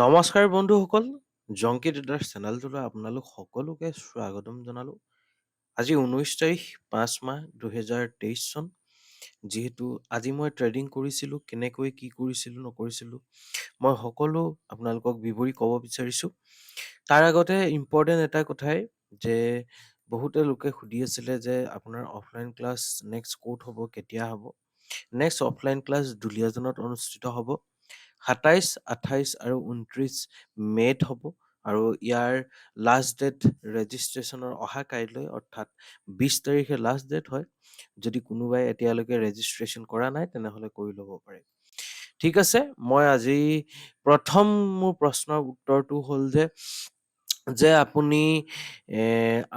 নমস্কাৰ বন্ধুসকল, জংকি ট্ৰেডাৰ্ছ চেনেলটোলৈ আপোনালোক সকলোকে স্বাগতম জনালোঁ। আজি 19 তাৰিখ 5 মাহ 2023 চন। যিহেতু আজি মই ট্ৰেডিং কৰিছিলোঁ, কেনেকৈ কি কৰিছিলোঁ নকৰিছিলোঁ মই সকলো আপোনালোকক বিৱৰি ক'ব বিচাৰিছোঁ। তাৰ আগতে ইম্পৰ্টেণ্ট এটা কথাই যে বহুতে লোকে সুধি আছিলে যে আপোনাৰ অফলাইন ক্লাছ নেক্সট ক'ত হ'ব, কেতিয়া হ'ব। নেক্সট অফলাইন ক্লাছ দুলীয়াজানত অনুষ্ঠিত হ'ব। 27, 28 আৰু 29 মে'ত হ'ব আৰু ইয়াৰ লাষ্ট ডেট ৰেজিষ্ট্ৰেশ্যনৰ অহা কাইলৈ অৰ্থাৎ 20 তাৰিখে লাষ্ট ডেট হয়। যদি কোনোবাই এতিয়ালৈকে ৰেজিষ্ট্ৰেশ্যন কৰা নাই তেনেহ'লে কৰি ল'ব পাৰে। ঠিক আছে, মই আজি প্ৰথম মোৰ প্ৰশ্নৰ উত্তৰটো হ'ল যে আপুনি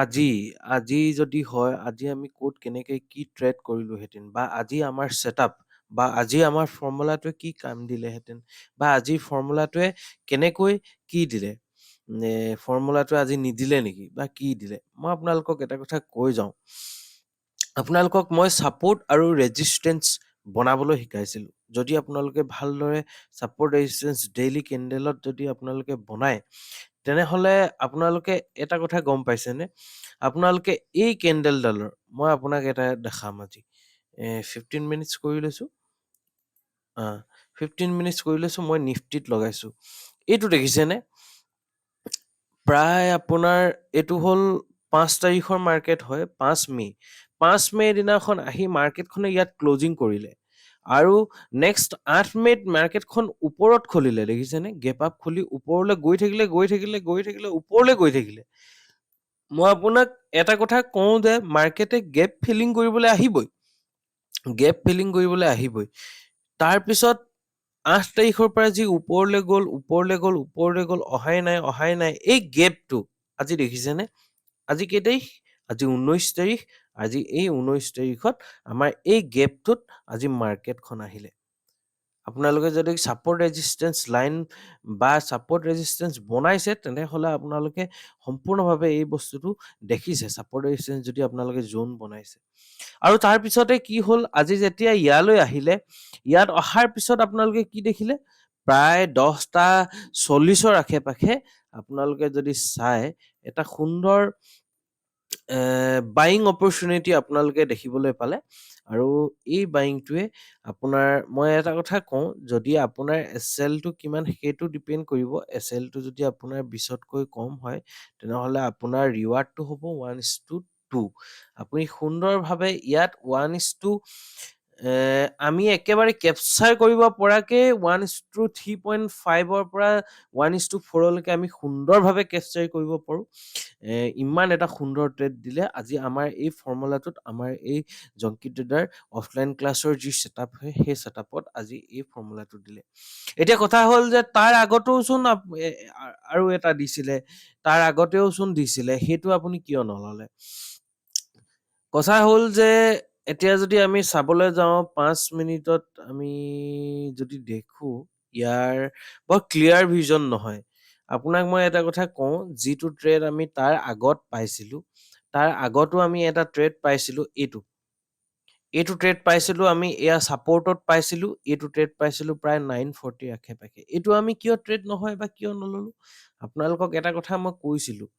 আজি যদি হয়, আজি আমি ক'ত কেনেকৈ কি ট্ৰেড কৰিলোহেঁতেন বা আজি আমাৰ ছেটআপ বা আজি আমাৰ ফৰ্মুলাটোৱে কি কাম দিলেহেঁতেন বা আজিৰ ফৰ্মুলাটোৱে কেনেকৈ কি দিলে, ফৰ্মুলাটোৱে আজি নিদিলে নেকি বা কি দিলে, মই আপোনালোকক এটা কথা কৈ যাওঁ। আপোনালোকক মই ছাপোৰ্ট আৰু ৰেজিষ্টেঞ্চ বনাবলৈ শিকাইছিলোঁ। যদি আপোনালোকে ভালদৰে ছাপোৰ্ট ৰেজিষ্টেঞ্চ ডেইলি কেণ্ডেলত যদি আপোনালোকে বনায়, তেনেহ'লে আপোনালোকে এটা কথা গম পাইছেনে? আপোনালোকে এই কেণ্ডেলডালৰ মই আপোনাক এটা দেখাম আজি। 15 মিনিটছ কৰি লৈছোঁ। 15 মিনিটছ কৰি লৈছোঁ, মই নিফটিত লগাইছোঁ। এইটো দেখিছেনে? প্ৰায় আপোনাৰ এইটো হ'ল 5 তাৰিখৰ মাৰ্কেট হয়, 5 মে'। 5 মে' দিনাখন আহি মাৰ্কেটখনে ইয়াত ক্লজিং কৰিলে আৰু নেক্সট 8 মে'ত মাৰ্কেটখন ওপৰত খুলিলে, দেখিছেনে? গেপ আপ খুলি ওপৰলৈ গৈ থাকিলে ওপৰলৈ গৈ থাকিলে। মই আপোনাক এটা কথা কওঁ যে মাৰ্কেটে গেপ ফিলিং কৰিবলৈ আহিবই। তাৰপিছত 8 তাৰিখৰ পৰা যি ওপৰলৈ গ'ল, অহাই নাই। এই গেপটো আজি দেখিছেনে? আজি কেই তাৰিখ? আজি 19 তাৰিখ। আজি এই 19 তাৰিখত আমাৰ এই গেপটোত আজি মাৰ্কেটখন আহিলে। আপোনালোকে যদি ছাপোৰ্ট ৰেজিষ্টেঞ্চ লাইন বা ছাপোৰ্ট ৰেজিষ্টেঞ্চ বনাইছে, তেনেহ'লে আপোনালোকে সম্পূৰ্ণভাৱে এই বস্তুটো দেখিছে। ছাপোৰ্ট ৰেজিষ্টেঞ্চ যদি আপোনালোকে জোন বনাইছে আৰু তাৰ পিছতে কি হ'ল, আজি যেতিয়া ইয়ালৈ আহিলে, ইয়াত অহাৰ পিছত আপোনালোকে কি দেখিলে? প্ৰায় 10:40 আশে-পাশে আপোনালোকে যদি চাই, এটা সুন্দৰ বাইং অপৰচুনিটি আপোনালোকে দেখিবলৈ পালে আৰু এই বাইংটোৱে আপোনাৰ, মই এটা কথা কওঁ, যদি আপোনাৰ এছএলটো কিমান সেইটো ডিপেণ্ড কৰিব। এছএলটো যদি আপোনাৰ 20তকৈ কম হয়, তেনেহ'লে আপোনাৰ ৰিৱাৰ্ডটো হ'ব 1:2। আপুনি সুন্দৰভাৱে ইয়াত 1:2 আমি একেবাৰে কেপচাৰ কৰিব পৰাকে 1:3.5ৰ পৰা 1:4লৈকে আমি সুন্দৰভাৱে কেপচাৰ কৰিব পাৰোঁ। ইমান এটা সুন্দৰ ট্ৰেড দিলে আজি আমাৰ এই ফৰ্মুলাটোত, আমাৰ এই জংকি ট্ৰেডাৰ অফলাইন ক্লাছৰ যি ছেটআপ হয়, সেই ছেটআপত আজি এই ফৰ্মুলাটো দিলে। এতিয়া কথা হ'ল যে তাৰ আগতেও চোন আৰু এটা দিছিলে, তাৰ আগতেও চোন দিছিলে, সেইটো আপুনি কিয় নল'লে? কথা হ'ল যে এতিয়া যদি আমি চাবলৈ যাওঁ 5 মিনিটত আমি যদি দেখোঁ, ইয়াৰ বৰ ক্লিয়াৰ ভিজন নহয়। আপোনাক মই এটা কথা কওঁ, যিটো ট্ৰেড আমি তাৰ আগত পাইছিলোঁ, তাৰ আগতো আমি এটা ট্ৰেড পাইছিলোঁ, এইটো ট্ৰেড পাইছিলোঁ আমি, এয়া ছাপোৰ্টত পাইছিলোঁ। এইটো ট্ৰেড পাইছিলোঁ প্ৰায় 940 আশে-পাশে। এইটো আমি কিয় ট্ৰেড নহয় বা কিয় নল'লোঁ? আপোনালোকক এটা কথা মই কৈছিলোঁ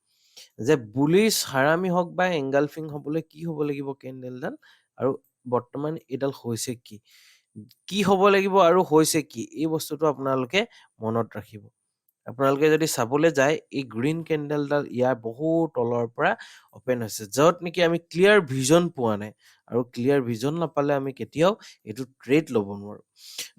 যে বুলিছ হাৰামি হওক বা এংগালফিং হ'বলৈ কি হ'ব লাগিব কেণ্ডেলডাল, আৰু বৰ্তমান এইডাল হৈছে কি হ'ব লাগিব আৰু হৈছে কি, এই বস্তুটো আপোনালোকে মনত ৰাখিব। আপোনালোকে যদি চাবলৈ যায়, এই গ্ৰীণ কেণ্ডেলডাল ইয়াৰ বহু তলৰ পৰা অপেন হৈছে, য'ত নেকি আমি ক্লিয়াৰ ভিজন পোৱা নাই, আৰু ক্লিয়াৰ ভিজন নাপালে আমি কেতিয়াও এইটো ট্ৰেড ল'ব নোৱাৰোঁ।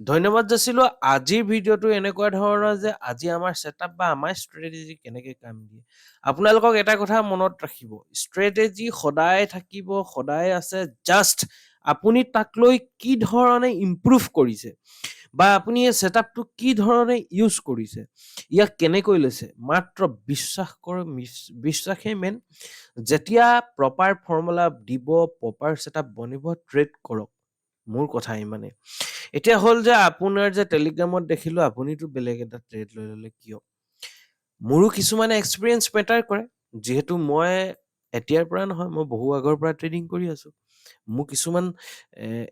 ধন্যবাদ যাচিলোঁ। আজিৰ ভিডিঅ'টো এনেকুৱা ধৰণৰ যে আজি আমাৰ ছেটআপ বা আমাৰ ষ্ট্ৰেটেজি কেনেকৈ কাম দিয়ে। আপোনালোকক এটা কথা মনত ৰাখিব, ষ্ট্ৰেটেজি সদায় থাকিব, সদায় আছে। জাষ্ট আপুনি তাক লৈ কি ধৰণে ইম্প্ৰুভ কৰিছে বা আপুনি এই ছেটআপটো কি ধৰণে ইউজ কৰিছে, ইয়াক কেনেকৈ লৈছে, মাত্ৰ বিশ্বাসেই মেইন। যেতিয়া প্ৰপাৰ ফৰ্মুলা দিব, প্ৰপাৰ ছেটআপ বনিব, ট্ৰেড কৰক। মোৰ কথা ইমানে। এতিয়া হ'ল যে আপোনাৰ যে টেলিগ্ৰামত দেখিলোঁ আপুনিতো বেলেগ এটা ট্ৰেড লৈ ল'লে, কিয়? মোৰো কিছুমানে এক্সপিৰিয়েঞ্চ মেটাৰ কৰে। যিহেতু মই এতিয়াৰ পৰা নহয়, মই বহু আগৰ পৰা ট্ৰেডিং কৰি আছোঁ। মোৰ কিছুমান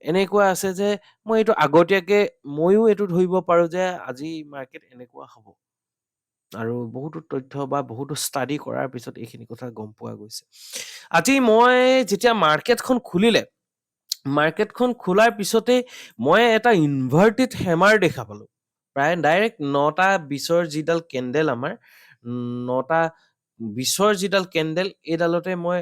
এনেকুৱা আছে যে মই এইটো আগতীয়াকে ময়ো এইটো ধৰিব পাৰোঁ যে আজি মাৰ্কেট এনেকুৱা হ'ব। আৰু বহুতো তথ্য বা বহুতো ষ্টাডি কৰাৰ পিছত এইখিনি কথা গম পোৱা গৈছে। আজি মই যেতিয়া মাৰ্কেটখন খোলাৰ পিছতে মই এটা ইনভাৰ্টেড হেমাৰ দেখা পালো। প্ৰায় ডাইৰেক্ট 9:20 যিডাল কেণ্ডেল আমাৰ 9:20 যিডাল কেণ্ডেল এইডালতে মই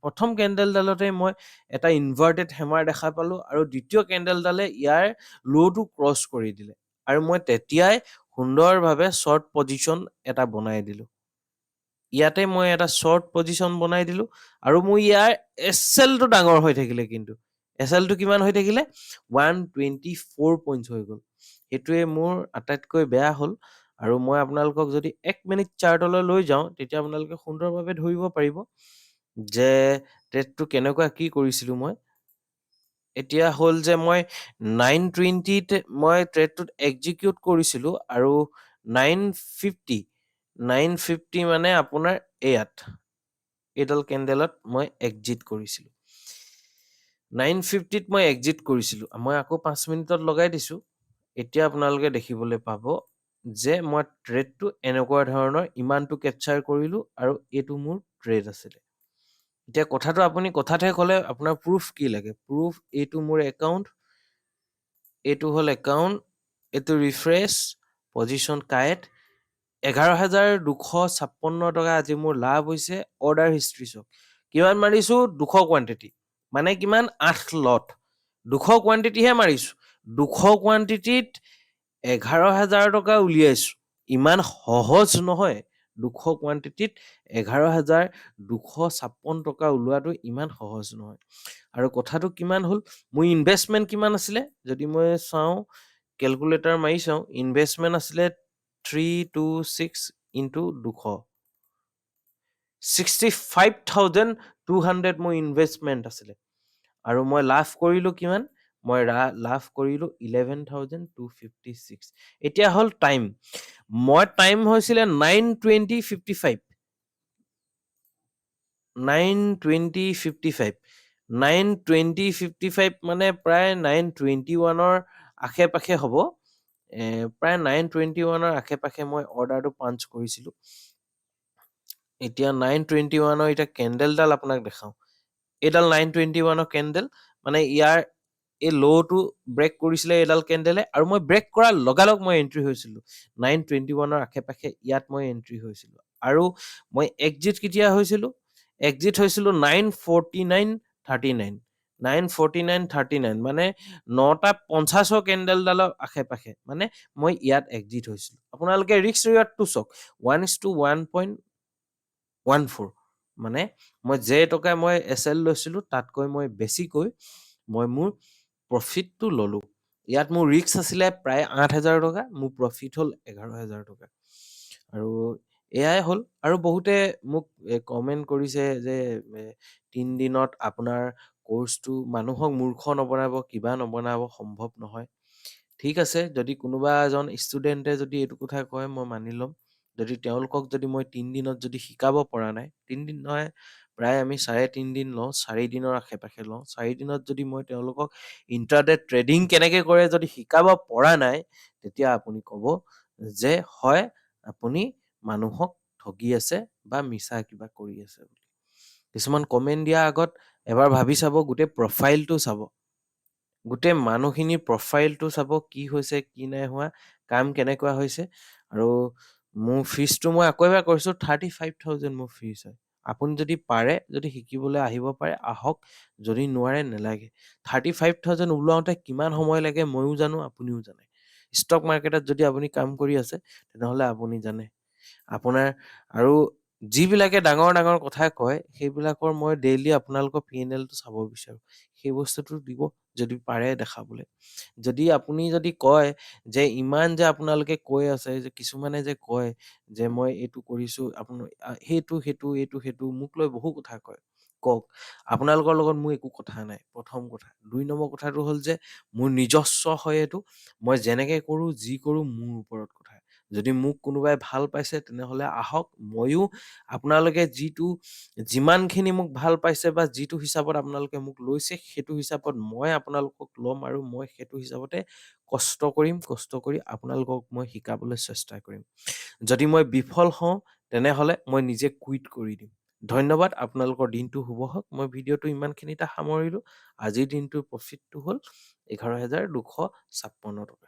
প্ৰথম কেণ্ডেলডালতে মই এটা ইনভাৰ্টেড হেমাৰ দেখা পালো আৰু দ্বিতীয় কেণ্ডেলডালে ইয়াৰ ল'টো ক্ৰছ কৰি দিলে আৰু মই তেতিয়াই সুন্দৰভাৱে শ্বৰ্ট পজিশ্যন এটা বনাই দিলো। ইয়াতে মই এটা শ্বৰ্ট পজিশ্যন বনাই দিলো আৰু মোৰ ইয়াৰ এছএলটো ডাঙৰ হৈ থাকিলে, কিন্তু এছএলটো কিমান হৈ থাকিলে 124 পইণ্টছ হৈ গ'ল। সেইটোৱে মোৰ আটাইতকৈ বেয়া হ'ল। আৰু মই আপোনালোকক যদি 1 মিনিট চাৰ্টলৈ লৈ যাওঁ তেতিয়া আপোনালোকে সুন্দৰভাৱে ধৰিব পাৰিব যে ট্ৰেডটো কেনেকুৱা কি কৰিছিলো মই। এতিয়া হ'ল যে মই 920ত মই ট্ৰেডটোত এক্সিকিউট কৰিছিলো আৰু 950 মানে আপোনাৰ এইডাল কেণ্ডেলত মই এক্সিট কৰিছিলো। 950ত মই এক্সিট কৰিছিলো। মই আকৌ 5 মিনিটত লগাই দিছো। এতিয়া আপোনালোকে দেখিবলৈ পাব যে মই ট্ৰেডটো এনেকুৱা ধৰণৰ ইমানটো কেপচাৰ কৰিলো আৰু এইটো মোৰ ট্ৰেড আছিলে। এতিয়া কথাটো আপুনি কথাতহে ক'লে আপোনাৰ প্ৰুফ কি লাগে? প্ৰুফ এইটো মোৰ একাউণ্ট, এইটো হ'ল একাউণ্ট, এইটো ৰিফ্ৰেছ, পজিশ্যন কাৰেক্ট, 11,256 টকা আজি মোৰ লাভ হৈছে। অৰ্ডাৰ হিষ্ট্ৰী চাওক, কিমান মাৰিছো 200 কোৱান্টিটি, মানে কিমান 8 লট, 200 কোৱান্টিটিহে মাৰিছো। 200 কোৱান্টিটিত 11,000 টকা উলিয়াইছো। ইমান সহজ নহয়। 200 কোৱান্টিটিত 11,256 টকা ওলোৱাটো ইমান সহজ নহয়। আৰু কথাটো কিমান হ'ল, মোৰ ইনভেষ্টমেণ্ট কিমান আছিলে যদি মই চাওঁ, কেলকুলেটাৰ মাৰি চাওঁ, ইনভেষ্টমেণ্ট আছিলে 326 ইনটু 200, 65,200 মোৰ ইনভেষ্টমেণ্ট আছিলে। আৰু মই লাভ কৰিলো কিমান? মই লাভ কৰিলো 11,256। এতিয়া হ'ল টাইম, মই টাইম হৈছিলে 9:20:55, 9:20:55 মানে প্ৰায় 9:21 আশে পাশে হ'ব। প্ৰায় 9:21 আশে পাশে মই অৰ্ডাৰটো পাঞ্চ কৰিছিলো। এতিয়া 9:21 এতিয়া কেণ্ডেলডাল আপোনাক দেখাওঁ। এইডাল 9:21 কেণ্ডেল, মানে ইয়াৰ এই ল'টো ব্ৰেক কৰিছিলে এইডাল কেণ্ডেলে, আৰু মই ব্ৰেক কৰাৰ লগালগ মই এন্ট্ৰি হৈছিলো 9:21 আশে পাশে। ইয়াত মই এন্ট্ৰি হৈছিলো আৰু মই এক্সিট কেতিয়া হৈছিলো? এক্সিট হৈছিলো 9:49:39, 9:49:39 মানে 9:50 কেণ্ডেলডালৰ আশে পাশে, মানে মই ইয়াত এক্সিট হৈছিলো। আপোনালোকে ৰিস্ক ৰিৱাৰ্ডটো চাওক, 1:1.14, মানে মই যে টকা মই এছএল লৈছিলো তাতকৈ মই বেছিকৈ মই মোৰ প্ৰফিটটো ললো। ইয়াত মোৰ ৰিস্ক আছিলে প্ৰায় 8,000 টকা, মোৰ প্ৰফিট হ'ল 11,000 টকা। আৰু এয়াই হ'ল। আৰু বহুতে মোক কমেণ্ট কৰিছে যে 3 দিনত আপোনাৰ কোৰ্চটো মানুহক মূৰ্খ নবনাব, কিবা নবনাব, সম্ভৱ নহয়। ঠিক আছে, যদি কোনোবা এজন ষ্টুডেণ্টে যদি এইটো কথা কয় মই মানি ল'ম। যদি তেওঁলোকক যদি মই 3 দিনত যদি শিকাব পৰা নাই, 3 দিন নহয়, প্ৰায় আমি 3.5 দিন লওঁ, 4 দিনৰ আশে পাশে লওঁ। 4 দিনত যদি মই তেওঁলোকক ইণ্ট্ৰাডে ট্ৰেডিং কেনেকে কৰে যদি শিকাব পৰা নাই, তেতিয়া আপুনি ক'ব যে হয় আপুনি মানুহক ঠগি আছে বা মিছা কিবা কৰি আছে বুলি। কিছুমান কমেণ্ট দিয়াৰ আগত এবাৰ ভাবি চাব, গোটেই প্ৰফাইলটো চাব, গোটেই মানুহখিনিৰ প্ৰফাইলটো চাব, কি হৈছে কি নাই হোৱা, কাম কেনেকুৱা হৈছে। আৰু মোৰ ফিজটো মই আকৌ এবাৰ কৈছো 35,000 মোৰ ফিজ হয়। আপুনি যদি পাৰে, যদি শিকিবলৈ আহিব পাৰে আহক, যদি নোৱাৰে নেলাগে। 35,000 ওলাওঁতে কিমান সময় লাগে ময়ো জানো, আপুনিও জানে। ষ্টক মাৰ্কেটত যদি আপুনি কাম কৰি আছে তেনেহ'লে আপুনি জানে। আপোনাৰ আৰু যিবিলাকে ডাঙৰ ডাঙৰ কথা কয় সেইবিলাকৰ মই ডেইলি আপোনালোকৰ P&Lটো চাব বিচাৰো। সেই বস্তুটো দিব যদি পাৰে দেখাবলৈ। যদি আপুনি যদি কয় যে ইমান যে আপোনালোকে কৈ আছে, যে কিছুমানে যে কয় যে মই এইটো কৰিছো, আপোনাৰ সেইটো মোক লৈ বহু কথা কয়, কওক। আপোনালোকৰ লগত মোৰ একো কথা নাই, প্ৰথম কথা। 2 নম্বৰ কথাটো হ'ল যে মোৰ নিজস্ব হয় এইটো, মই যেনেকে কৰো যি কৰো মোৰ ওপৰত কথা। যদি মোক কোনোবাই ভাল পাইছে তেনেহ'লে আহক, ময়ো আপোনালোকে যিমানখিনি মোক ভাল পাইছে বা যিটো হিচাপত আপোনালোকে মোক লৈছে সেইটো হিচাপত মই আপোনালোকক ল'ম আৰু মই সেইটো হিচাপতে কষ্ট কৰিম, কষ্ট কৰি আপোনালোকক মই শিকাবলৈ চেষ্টা কৰিম। যদি মই বিফল হওঁ তেনেহ'লে মই নিজে কুইট কৰি দিম। ধন্যবাদ, আপোনালোকৰ দিনটো শুভ হওক। মই ভিডিঅ'টো ইমানখিনিতে সামৰিলোঁ। আজিৰ দিনটোৰ প্ৰফিটটো হ'ল 11,256 টকা।